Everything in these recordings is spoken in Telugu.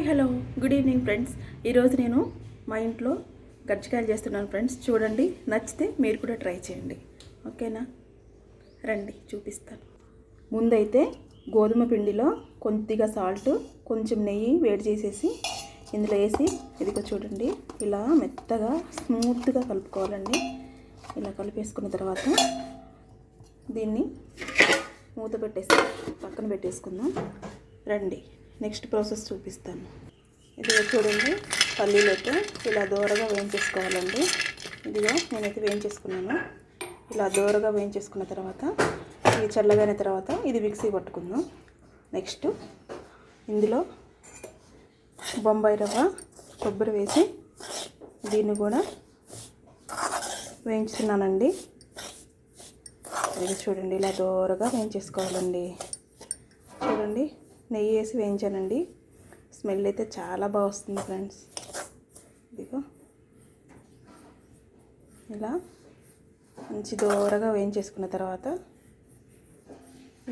Hello, good evening friends. ఈరోజు నేను మా ఇంట్లో గజ్జికాయలు చేస్తున్నాను ఫ్రెండ్స్. చూడండి, నచ్చితే మీరు కూడా ట్రై చేయండి. ఓకేనా? రండి చూపిస్తాను. ముందైతే గోధుమ పిండిలో కొద్దిగా సాల్ట్, కొంచెం నెయ్యి వేడి చేసేసి ఇందులో వేసి ఇదిగో చూడండి ఇలా మెత్తగా స్మూత్గా కలుపుకోవాలండి. ఇలా కలిపేసుకున్న తర్వాత దీన్ని మూత పెట్టేసి పక్కన పెట్టేసుకుందాం. రండి నెక్స్ట్ ప్రాసెస్ చూపిస్తాను. ఇదిగో చూడండి, పల్లీలతో ఇలా దోరగా వేయించేసుకోవాలండి. ఇదిగో నేనైతే వేయించేసుకున్నాను. ఇలా దోరగా వేయించేసుకున్న తర్వాత ఇది చల్లగానే తర్వాత ఇది మిక్సీ పట్టుకుందాం. నెక్స్ట్ ఇందులో బొంబాయి రవ్వ, కొబ్బరి వేసి దీన్ని కూడా వేయించుతున్నానండి. ఇది చూడండి ఇలా దోరగా వేయించేసుకోవాలండి. చూడండి, నెయ్యి వేసి వేయించానండి. స్మెల్ అయితే చాలా బాగా వస్తుంది ఫ్రెండ్స్. ఇదిగో ఇలా మంచి దోరగా వేయించేసుకున్న తర్వాత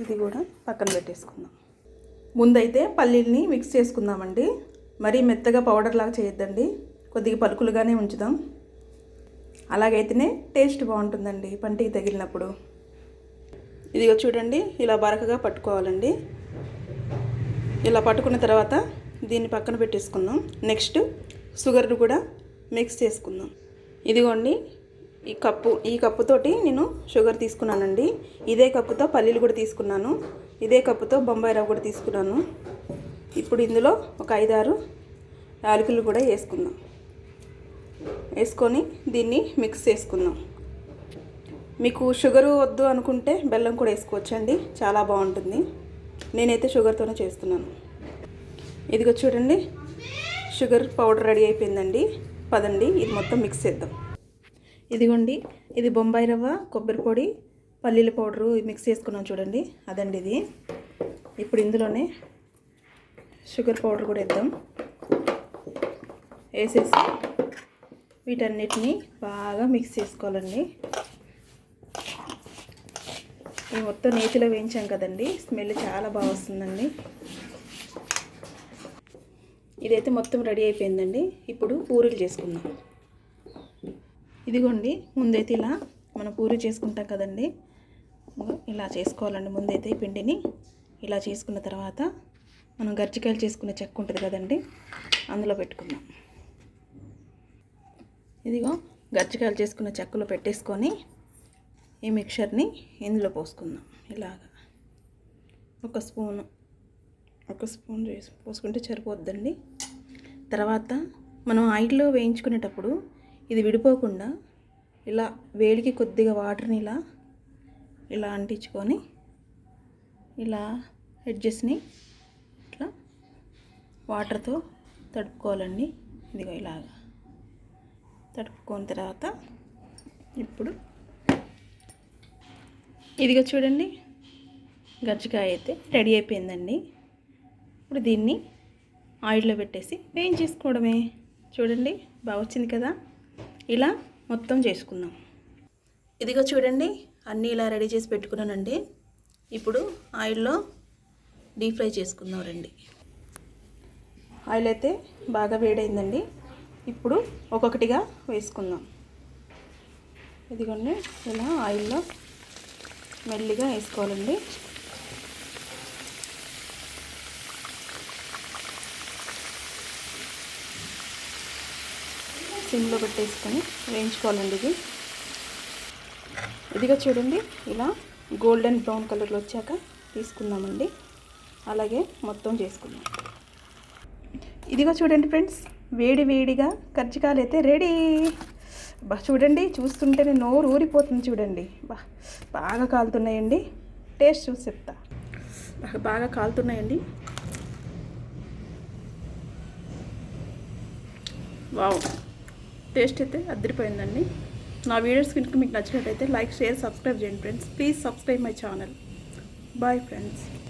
ఇది కూడా పక్కన పెట్టేసుకుందాం. ముందైతే పల్లీల్ని మిక్స్ చేసుకుందామండి. మరీ మెత్తగా పౌడర్ లాగా చేయొద్దండి, కొద్దిగా పలుకులుగానే ఉంచుదాం. అలాగైతేనే టేస్ట్ బాగుంటుందండి పంటికి తగిలినప్పుడు. ఇదిగో చూడండి ఇలా బరకగా పట్టుకోవాలండి. ఇలా పట్టుకున్న తర్వాత దీన్ని పక్కన పెట్టేసుకుందాం. నెక్స్ట్ షుగర్ను కూడా మిక్స్ చేసుకుందాం. ఇదిగోండి ఈ కప్పుతోటి నేను షుగర్ తీసుకున్నానండి. ఇదే కప్పుతో పల్లీలు కూడా తీసుకున్నాను. ఇదే కప్పుతో బొంబాయి రవ్వ కూడా తీసుకున్నాను. ఇప్పుడు ఇందులో ఒక 5-6 యాలకులు కూడా వేసుకుందాం. వేసుకొని దీన్ని మిక్స్ చేసుకుందాం. మీకు షుగరు వద్దు అనుకుంటే బెల్లం కూడా వేసుకోవచ్చండి, చాలా బాగుంటుంది. నేనైతే షుగర్తోనే చేస్తున్నాను. ఇదిగో చూడండి, షుగర్ పౌడర్ రెడీ అయిపోయిందండి. పదండి ఇది మొత్తం మిక్స్ చేద్దాం. ఇదిగోండి, ఇది బొంబాయి రవ్వ, కొబ్బరి పొడి, పల్లీల పౌడరు మిక్స్ చేసుకున్నాం చూడండి, అదండి ఇది. ఇప్పుడు ఇందులోనే షుగర్ పౌడర్ కూడా వేద్దాం. వేసేసి వీటన్నిటిని బాగా మిక్స్ చేసుకోవాలండి. ఇది మొత్తం నేతిలో వేయించాం కదండి, స్మెల్ చాలా బాగా వస్తుందండి. ఇదైతే మొత్తం రెడీ అయిపోయిందండి. ఇప్పుడు పూరీలు చేసుకుందాం. ఇదిగోండి, ముందైతే ఇలా మనం పూరీ చేసుకుంటాం కదండి, ఇలా చేసుకోవాలండి. ముందైతే ఈ పిండిని ఇలా చేసుకున్న తర్వాత మనం గజ్జికాయలు చేసుకునే చెక్క ఉంటుంది కదండి, అందులో పెట్టుకుందాం. ఇదిగో గజ్జికాయలు చేసుకున్న చెక్కలో పెట్టేసుకొని ఈ మిక్చర్ని ఇందులో పోసుకుందాం. ఇలాగా ఒక స్పూన్ చేసి పోసుకుంటే సరిపోద్దండి. తర్వాత మనం ఆయిల్లో వేయించుకునేటప్పుడు ఇది విడిపోకుండా ఇలా వేడికి కొద్దిగా వాటర్ని ఇలా అంటించుకొని ఇలా ఎడ్జెస్ని ఇట్లా వాటర్తో తడుపుకోవాలండి. ఇదిగో ఇలాగా తడుపుకున్న తర్వాత ఇప్పుడు ఇదిగో చూడండి, గజ్జికాయ అయితే రెడీ అయిపోయిందండి. ఇప్పుడు దీన్ని ఆయిల్లో పెట్టేసి వేయించేసుకోవడమే. చూడండి బాగా వచ్చింది కదా. ఇలా మొత్తం చేసుకుందాం. ఇదిగో చూడండి, అన్నీ ఇలా రెడీ చేసి పెట్టుకున్నానండి. ఇప్పుడు ఆయిల్లో డీప్ ఫ్రై చేసుకుందాం రండి. ఆయిల్ అయితే బాగా వేడైందండి. ఇప్పుడు ఒక్కొక్కటిగా వేసుకుందాం. ఇదిగోండి ఇలా ఆయిల్లో మెల్లిగా వేసుకోవాలండి. సిమ్లో పెట్టేసుకొని వేయించుకోవాలండి. ఇదిగా చూడండి ఇలా గోల్డెన్ బ్రౌన్ కలర్లో వచ్చాక తీసుకుందామండి. అలాగే మొత్తం చేసుకుందాం. ఇదిగో చూడండి ఫ్రెండ్స్, వేడి వేడిగా కజ్జికాయలు అయితే రెడీ. చూడండి, చూస్తుంటేనే నోరు ఊరిపోతుంది. చూడండి బాగా కాలుతున్నాయండి. టేస్ట్ చూసి చెప్తా. బాగా కాలుతున్నాయండి. వావ్, టేస్ట్ అయితే అదిరిపోయిందండి. నా వీడియోస్ కనుక మీకు నచ్చినట్టయితే లైక్, షేర్, సబ్స్క్రైబ్ చేయండి friends. Please subscribe my channel. Bye friends.